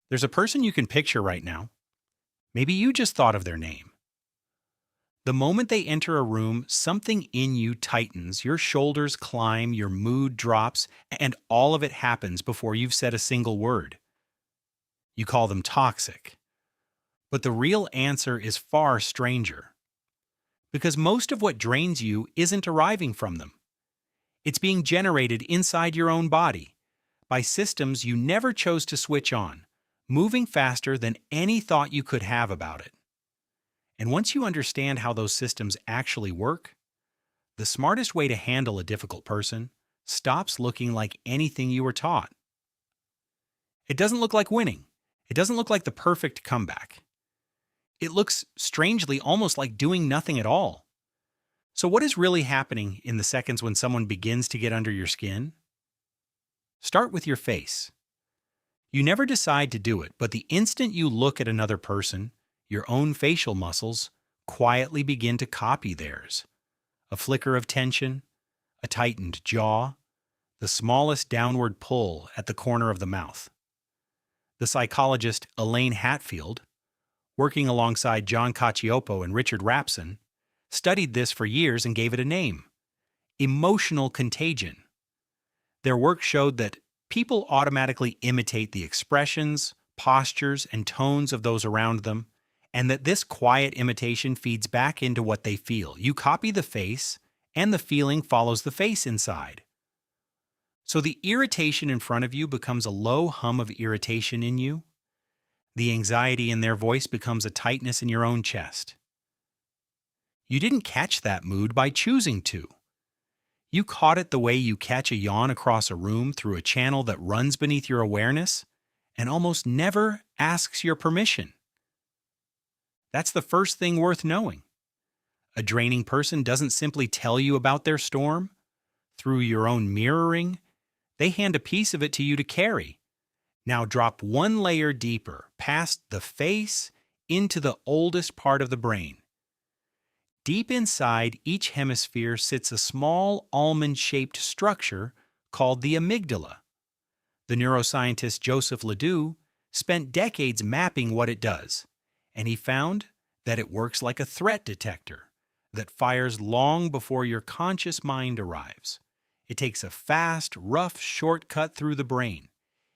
There's a person you can picture right now. Maybe you just thought of their name. The moment they enter a room, something in you tightens, your shoulders climb, your mood drops, and all of it happens before you've said a single word. You call them toxic. But the real answer is far stranger. Because most of what drains you isn't arriving from them. It's being generated inside your own body by systems you never chose to switch on, moving faster than any thought you could have about it. And once you understand how those systems actually work, the smartest way to handle a difficult person stops looking like anything you were taught. It doesn't look like winning. It doesn't look like the perfect comeback. It looks strangely almost like doing nothing at all. So what is really happening in the seconds when someone begins to get under your skin? Start with your face. You never decide to do it, but the instant you look at another person, your own facial muscles quietly begin to copy theirs. A flicker of tension, a tightened jaw, the smallest downward pull at the corner of the mouth. The psychologist Elaine Hatfield, working alongside John Cacioppo and Richard Rapson, studied this for years and gave it a name: emotional contagion. Their work showed that people automatically imitate the expressions, postures, and tones of those around them, and that this quiet imitation feeds back into what they feel. You copy the face, and the feeling follows the face inside. So the irritation in front of you becomes a low hum of irritation in you. The anxiety in their voice becomes a tightness in your own chest. You didn't catch that mood by choosing to. You caught it the way you catch a yawn across a room through a channel that runs beneath your awareness and almost never asks your permission. That's the first thing worth knowing. A draining person doesn't simply tell you about their storm. Through your own mirroring, they hand a piece of it to you to carry. Now drop one layer deeper, past the face, into the oldest part of the brain. Deep inside each hemisphere sits a small almond-shaped structure called the amygdala. The neuroscientist Joseph Ledoux spent decades mapping what it does, and he found that it works like a threat detector that fires long before your conscious mind arrives. It takes a fast, rough shortcut through the brain.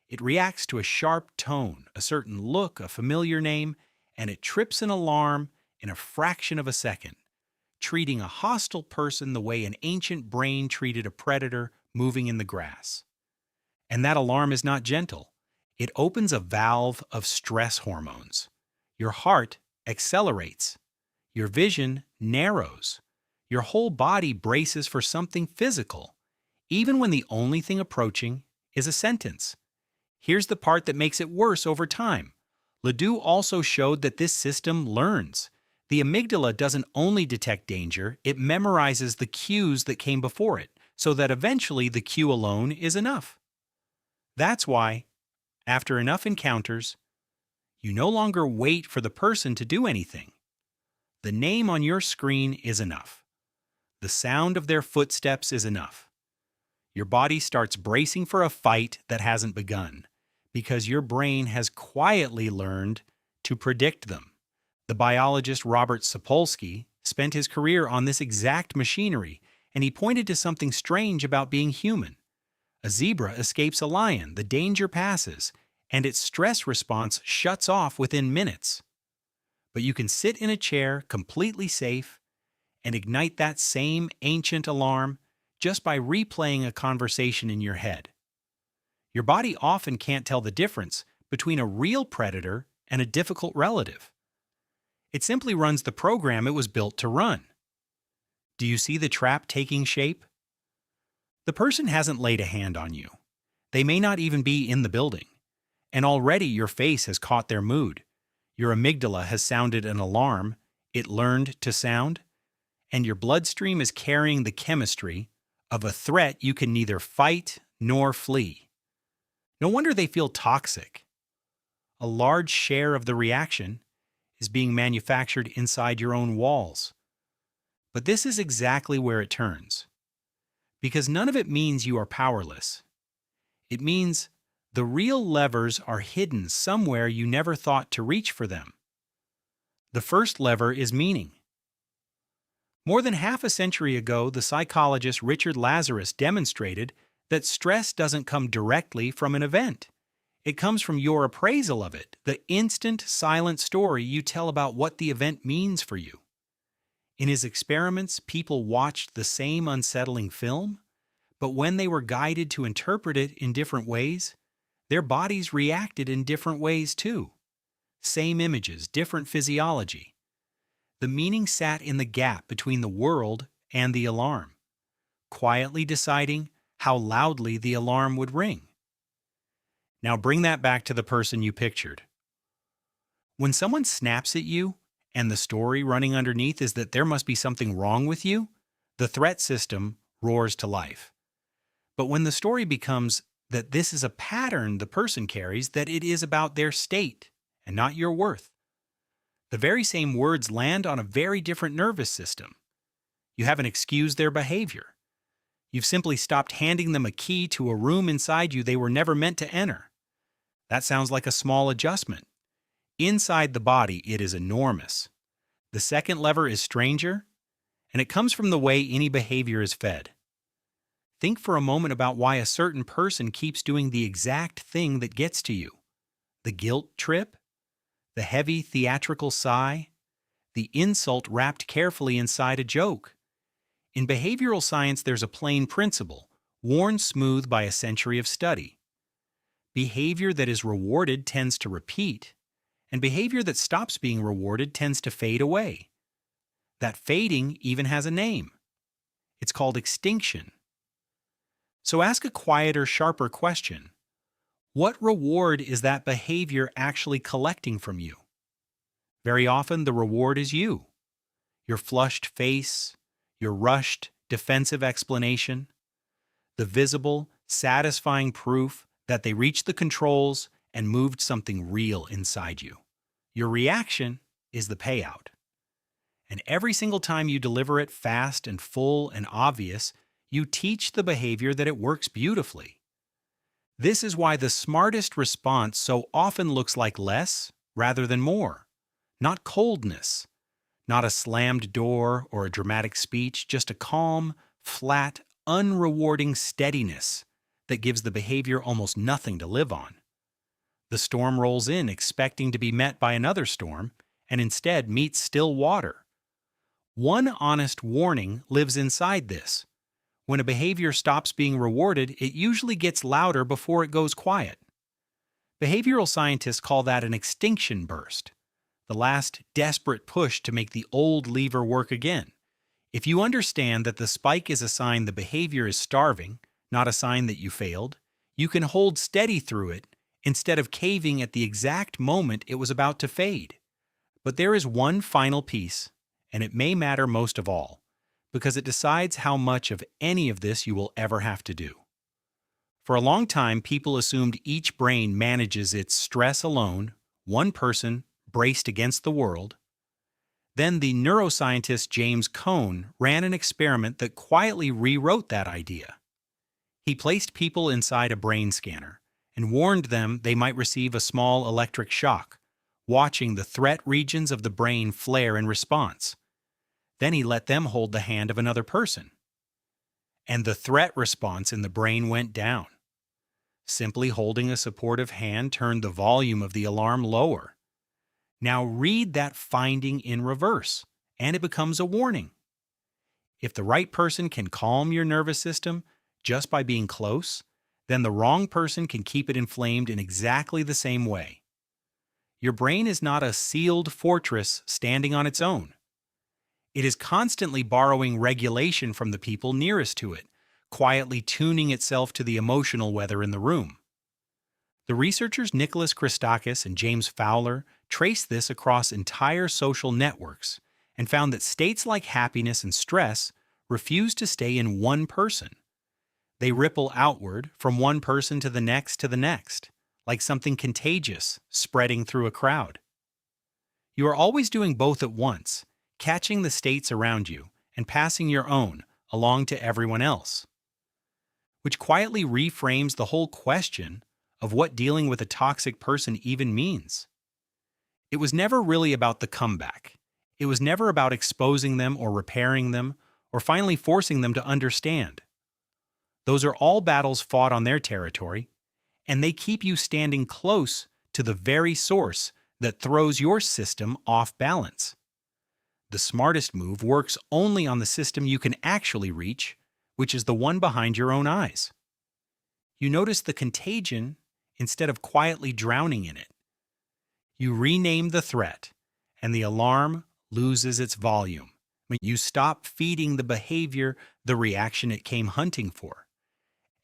It reacts to a sharp tone, a certain look, a familiar name, and it trips an alarm in a fraction of a second, treating a hostile person the way an ancient brain treated a predator moving in the grass. And that alarm is not gentle. It opens a valve of stress hormones. Your heart accelerates. Your vision narrows. Your whole body braces for something physical, even when the only thing approaching is a sentence. Here's the part that makes it worse over time. Ledoux also showed that this system learns. The amygdala doesn't only detect danger, it memorizes the cues that came before it, so that eventually the cue alone is enough. That's why, after enough encounters, you no longer wait for the person to do anything. The name on your screen is enough. The sound of their footsteps is enough. Your body starts bracing for a fight that hasn't begun, because your brain has quietly learned to predict them. The biologist Robert Sapolsky spent his career on this exact machinery, and he pointed to something strange about being human. A zebra escapes a lion, the danger passes, and its stress response shuts off within minutes. But you can sit in a chair completely safe and ignite that same ancient alarm just by replaying a conversation in your head. Your body often can't tell the difference between a real predator and a difficult relative. It simply runs the program it was built to run. Do you see the trap taking shape? The person hasn't laid a hand on you. They may not even be in the building. And already your face has caught their mood. Your amygdala has sounded an alarm it learned to sound. And your bloodstream is carrying the chemistry of a threat you can neither fight nor flee. No wonder they feel toxic. A large share of the reaction is being manufactured inside your own walls. But this is exactly where it turns. Because none of it means you are powerless. It means The real levers are hidden somewhere you never thought to reach for them. The first lever is meaning. More than half a century ago, the psychologist Richard Lazarus demonstrated that stress doesn't come directly from an event. It comes from your appraisal of it, the instant, silent story you tell about what the event means for you. In his experiments, people watched the same unsettling film, but when they were guided to interpret it in different ways, their bodies reacted in different ways too. Same images, different physiology. The meaning sat in the gap between the world and the alarm, quietly deciding how loudly the alarm would ring. Now bring that back to the person you pictured. When someone snaps at you, and the story running underneath is that there must be something wrong with you, the threat system roars to life. But when the story becomes that this is a pattern the person carries, that it is about their state and not your worth, the very same words land on a very different nervous system. You haven't excused their behavior. You've simply stopped handing them a key to a room inside you they were never meant to enter. That sounds like a small adjustment. Inside the body, it is enormous. The second lever is stranger, and it comes from the way any behavior is fed. Think for a moment about why a certain person keeps doing the exact thing that gets to you. The guilt trip, the heavy theatrical sigh, the insult wrapped carefully inside a joke. In behavioral science, there's a plain principle, worn smooth by a century of study. Behavior that is rewarded tends to repeat, and behavior that stops being rewarded tends to fade away. That fading even has a name. It's called extinction. So ask a quieter, sharper question. What reward is that behavior actually collecting from you? Very often, the reward is you. Your flushed face, your rushed, defensive explanation, the visible, satisfying proof that they reached the controls and moved something real inside you. Your reaction is the payout. And every single time you deliver it fast and full and obvious, you teach the behavior that it works beautifully. This is why the smartest response so often looks like less rather than more. Not coldness, not a slammed door or a dramatic speech, just a calm, flat, unrewarding steadiness that gives the behavior almost nothing to live on. The storm rolls in expecting to be met by another storm, and instead meets still water. One honest warning lives inside this. When a behavior stops being rewarded, it usually gets louder before it goes quiet. Behavioral scientists call that an extinction burst, the last desperate push to make the old lever work again. If you understand that the spike is a sign the behavior is starving, not a sign that you failed, you can hold steady through it instead of caving at the exact moment it was about to fade. But there is one final piece, and it may matter most of all, because it decides how much of any of this you will ever have to do. For a long time, people assumed each brain manages its stress alone, one person braced against the world. Then the neuroscientist James Cone ran an experiment that quietly rewrote that idea. He placed people inside a brain scanner and warned them they might receive a small electric shock, watching the threat regions of the brain flare in response. Then he let them hold the hand of another person. And the threat response in the brain went down. Simply holding a supportive hand turned the volume of the alarm lower. Now read that finding in reverse, and it becomes a warning. If the right person can calm your nervous system just by being close, then the wrong person can keep it inflamed in exactly the same way. Your brain is not a sealed fortress standing on its own. It is constantly borrowing regulation from the people nearest to it, quietly tuning itself to the emotional weather in the room. The researchers Nicholas Christakis and James Fowler traced this across entire social networks and found that states like happiness and stress refuse to stay in one person. They ripple outward from one person to the next, like something contagious spreading through a crowd. You are always doing both at once, catching the states around you and passing your own along to everyone else, which quietly reframes the whole question of what dealing with a toxic person even means. It was never really about the comeback. It was never about exposing them or repairing them or finally forcing them to understand. Those are all battles fought on their territory, and they keep you standing close to the very source that throws your system off balance. The smartest move works only on the system you can actually reach, which is the one behind your own eyes. You notice the contagion instead of quietly drowning in it. You rename the threat, and the alarm loses its volume. You stop feeding the behavior the reaction it came hunting for.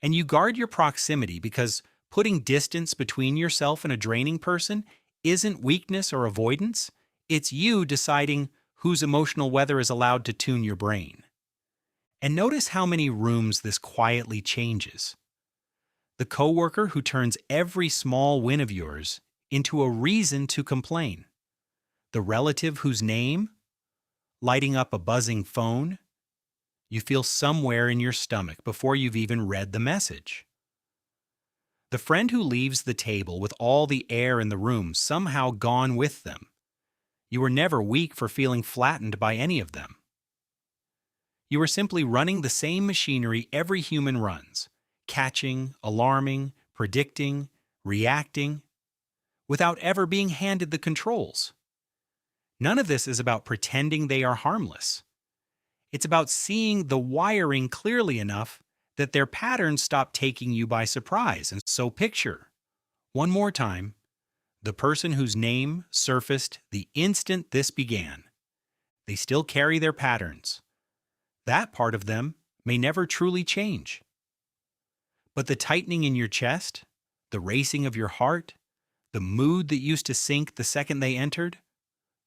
And you guard your proximity because putting distance between yourself and a draining person isn't weakness or avoidance. It's you deciding whose emotional weather is allowed to tune your brain. And notice how many rooms this quietly changes. The coworker who turns every small win of yours into a reason to complain. The relative whose name, lighting up a buzzing phone, you feel somewhere in your stomach before you've even read the message. The friend who leaves the table with all the air in the room somehow gone with them. You were never weak for feeling flattened by any of them. You are simply running the same machinery every human runs, catching, alarming, predicting, reacting, without ever being handed the controls. None of this is about pretending they are harmless. It's about seeing the wiring clearly enough that their patterns stop taking you by surprise. And so picture, one more time, the person whose name surfaced the instant this began. They still carry their patterns. That part of them may never truly change. But the tightening in your chest, the racing of your heart, the mood that used to sink the second they entered,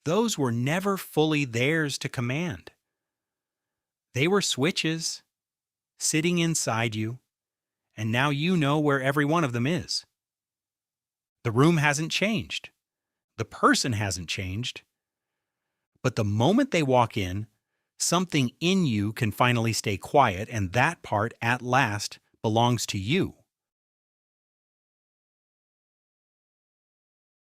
those were never fully theirs to command. They were switches sitting inside you, and now you know where every one of them is. The room hasn't changed. The person hasn't changed. But the moment they walk in, something in you can finally stay quiet, and that part, at last, belongs to you.